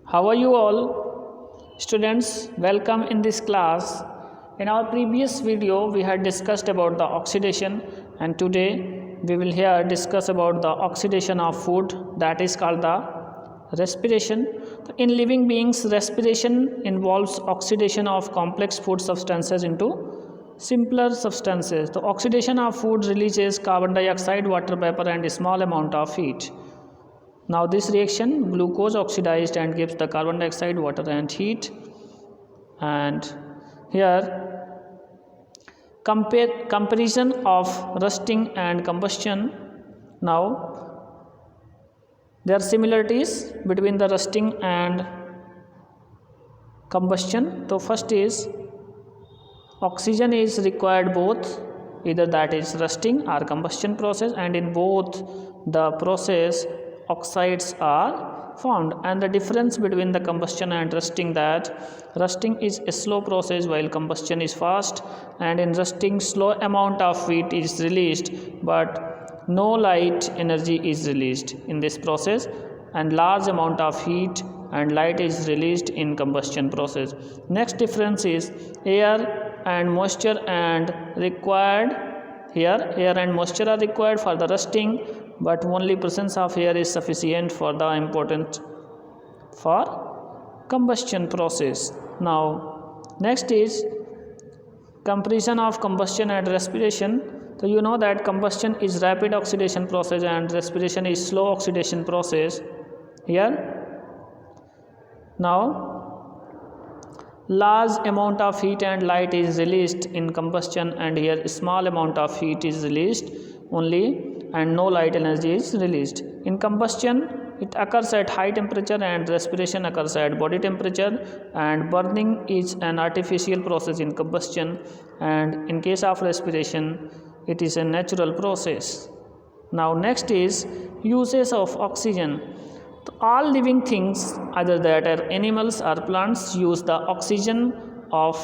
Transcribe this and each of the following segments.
How are you all? Students, welcome in this class. In our previous video, we had discussed about the oxidation, and today we will here discuss about the oxidation of food, that is called the respiration. In living beings, respiration involves oxidation of complex food substances into simpler substances. The oxidation of food releases carbon dioxide, water vapor and a small amount of heat. Now this reaction, glucose oxidized and gives the carbon dioxide, water and heat. And here comparison of rusting and combustion. Now there are similarities between the rusting and combustion. So first is oxygen is required both, either that is rusting or combustion process, and in both the process oxides are formed. And the difference between the combustion and rusting, that rusting is a slow process while combustion is fast, and in rusting slow amount of heat is released but no light energy is released in this process, and large amount of heat and light is released in combustion process. Next difference is air and moisture and required. Here air and moisture are required for the rusting, but only presence of air is sufficient for the important for combustion process. Now next is comparison of combustion and respiration. So you know that combustion is rapid oxidation process and respiration is slow oxidation process. Here now large amount of heat and light is released in combustion, and here small amount of heat is released only and no light energy is released. In combustion it occurs at high temperature and respiration occurs at body temperature, and burning is an artificial process in combustion, and in case of respiration it is a natural process. Now next is uses of oxygen. All living things, either that are animals or plants, use the oxygen of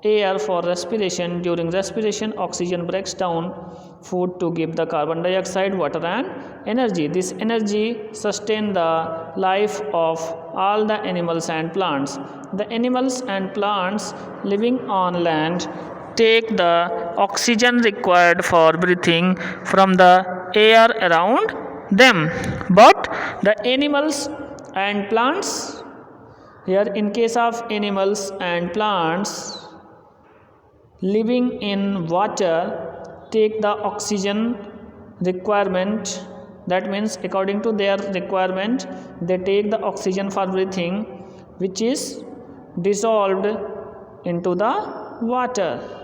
air for respiration. During respiration oxygen breaks down food to give the carbon dioxide, water and energy. This energy sustains the life of all the animals and plants. The animals and plants living on land take the oxygen required for breathing from the air around them, but the animals and plants, here in case of animals and plants living in water, take the oxygen requirement. That means according to their requirement they take the oxygen for breathing, which is dissolved into the water.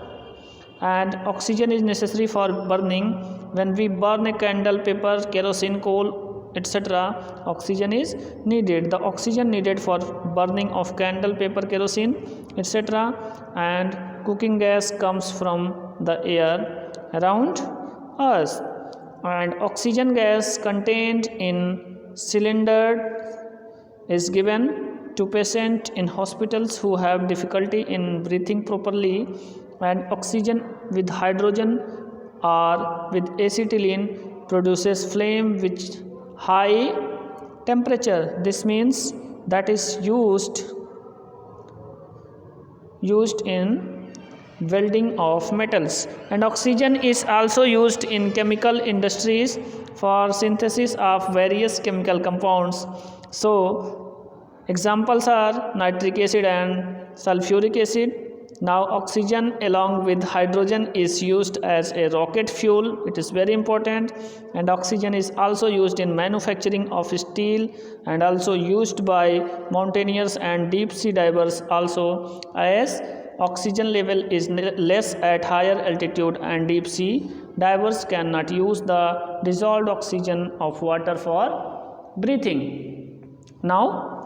And oxygen is necessary for burning. When we burn a candle, paper, kerosene, coal, etc., oxygen is needed. The oxygen needed for burning of candle, paper, kerosene, etc., and cooking gas comes from the air around us. And oxygen gas contained in cylinder is given to patients in hospitals who have difficulty in breathing properly, and oxygen with hydrogen or with acetylene produces flame with high temperature. This means that is used in welding of metals. And oxygen is also used in chemical industries for synthesis of various chemical compounds. So examples are nitric acid and sulfuric acid. Now oxygen along with hydrogen is used as a rocket fuel. It is very important. And oxygen is also used in manufacturing of steel, and also used by mountaineers and deep sea divers also, as oxygen level is less at higher altitude and deep sea divers cannot use the dissolved oxygen of water for breathing. Now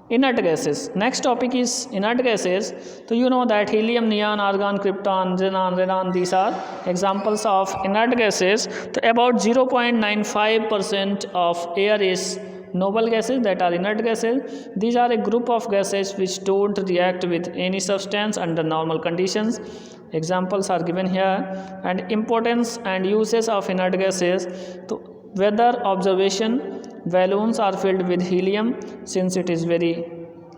inert gases. Next topic is inert gases. So you know that helium, neon, argon, krypton, xenon, radon, these are examples of inert gases. So about 0.95% of air is noble gases, that are inert gases. These are a group of gases which don't react with any substance under normal conditions. Examples are given here. And importance and uses of inert gases. So weather observation. balloons are filled with helium since it is very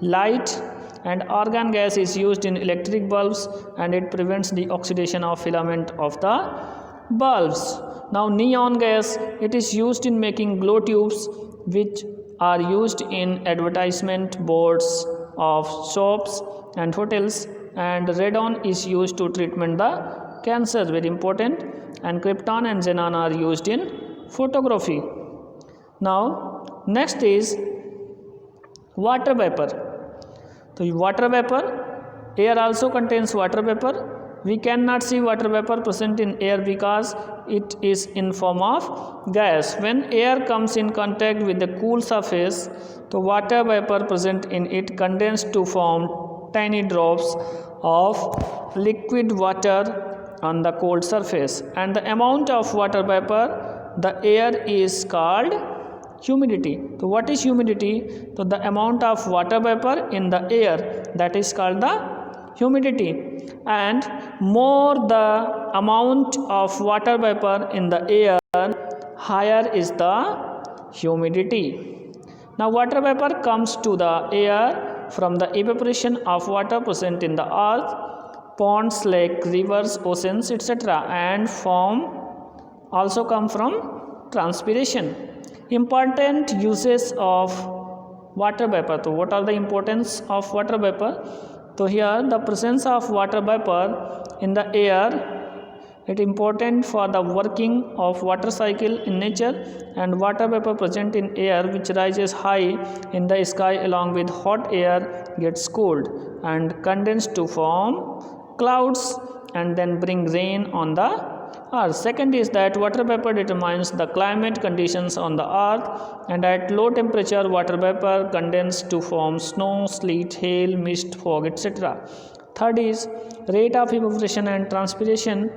light, and argon gas is used in electric bulbs and it prevents the oxidation of filament of the bulbs. Now neon gas, it is used in making glow tubes which are used in advertisement boards of shops and hotels, and radon is used to treatment the cancer, very important, and krypton and xenon are used in photography. Now next is water vapor. So water vapor, air also contains water vapor. We cannot see water vapor present in air because it is in form of gas. When air comes in contact with the cool surface, the water vapor present in it condensed to form tiny drops of liquid water on the cold surface, and the amount of water vapor the air is called humidity. So what is humidity? So the amount of water vapor in the air, that is called the humidity, and more the amount of water vapor in the air, higher is the humidity. Now water vapor comes to the air from the evaporation of water present in the earth, ponds, lakes, rivers, oceans, etc., and form also come from transpiration. Important uses of water vapor. So what are the importance of water vapor? So here the presence of water vapor in the air, it is important for the working of water cycle in nature, and water vapor present in air which rises high in the sky along with hot air gets cooled and condensed to form clouds and then bring rain on the earth. Second is that water vapor determines the climate conditions on the earth, and at low temperature water vapor condenses to form snow, sleet, hail, mist, fog, etc. Third is rate of evaporation and transpiration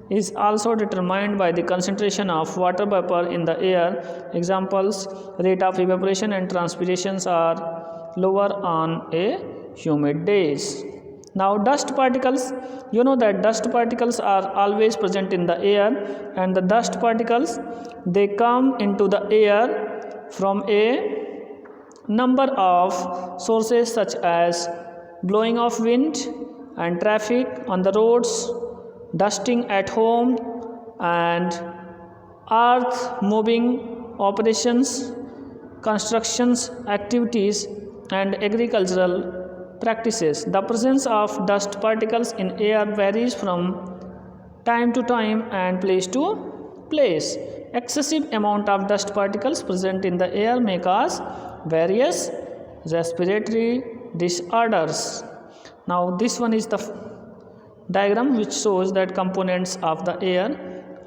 is also determined by the concentration of water vapor in the air. Examples: rate of evaporation and transpirations are lower on a humid days. Now dust particles, you know that dust particles are always present in the air, and the dust particles, they come into the air from a number of sources such as blowing of wind and traffic on the roads, dusting at home, and earth moving operations, constructions activities, and agricultural practices. The presence of dust particles in air varies from time to time and place to place. Excessive amount of dust particles present in the air may cause various respiratory disorders. Now this one is the diagram which shows that components of the air: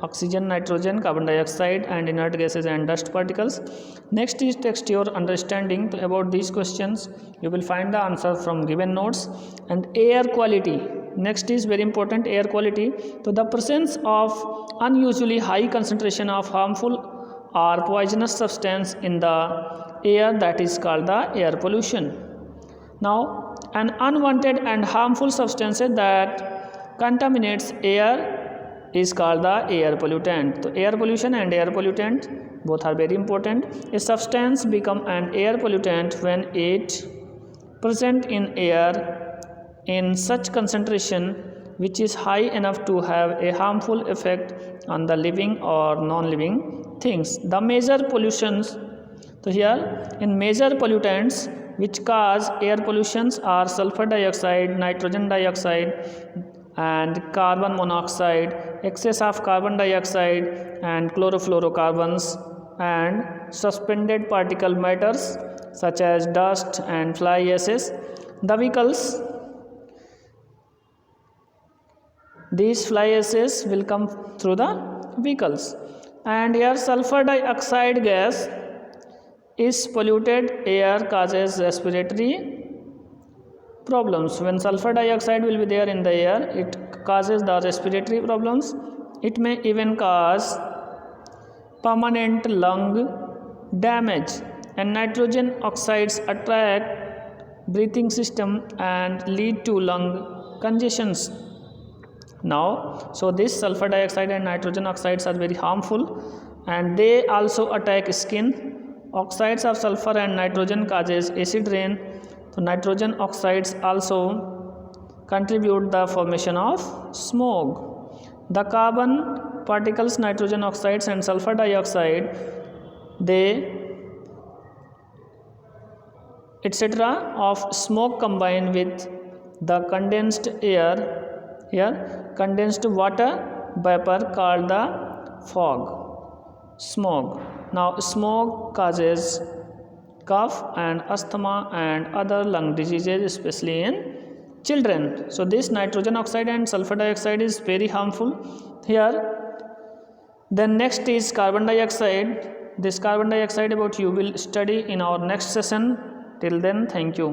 oxygen, nitrogen, carbon dioxide, and inert gases and dust particles. Next is text your understanding about these questions. You will find the answer from given notes. And air quality. Next is very important, air quality. So the presence of unusually high concentration of harmful or poisonous substance in the air, that is called the air pollution. Now an unwanted and harmful substance that contaminates air is called the air pollutant. So air pollution and air pollutant both are very important. A substance become an air pollutant when it present in air in such concentration which is high enough to have a harmful effect on the living or non-living things. The major pollutions, so here in major pollutants which cause air pollutions are sulfur dioxide, nitrogen dioxide, and carbon monoxide, excess of carbon dioxide and chlorofluorocarbons, and suspended particle matters such as dust and fly ash. The vehicles, these fly ashes will come through the vehicles. And here sulfur dioxide gas is polluted air, causes respiratory problems. When sulfur dioxide will be there in the air, it causes the respiratory problems. It may even cause permanent lung damage. And nitrogen oxides attract breathing system and lead to lung congestions. Now, so this sulfur dioxide and nitrogen oxides are very harmful, and they also attack skin oxides of sulfur and nitrogen causes acid rain. So nitrogen oxides also contribute the formation of smoke. The carbon particles, nitrogen oxides and sulfur dioxide, they etc. of smoke combine with the condensed air, condensed water vapor called the fog, smoke. Now smoke causes cough and asthma and other lung diseases, especially in children. So this nitrogen oxide and sulfur dioxide is very harmful here. Then next is carbon dioxide. This carbon dioxide about you will study in our next session. Till then, thank you.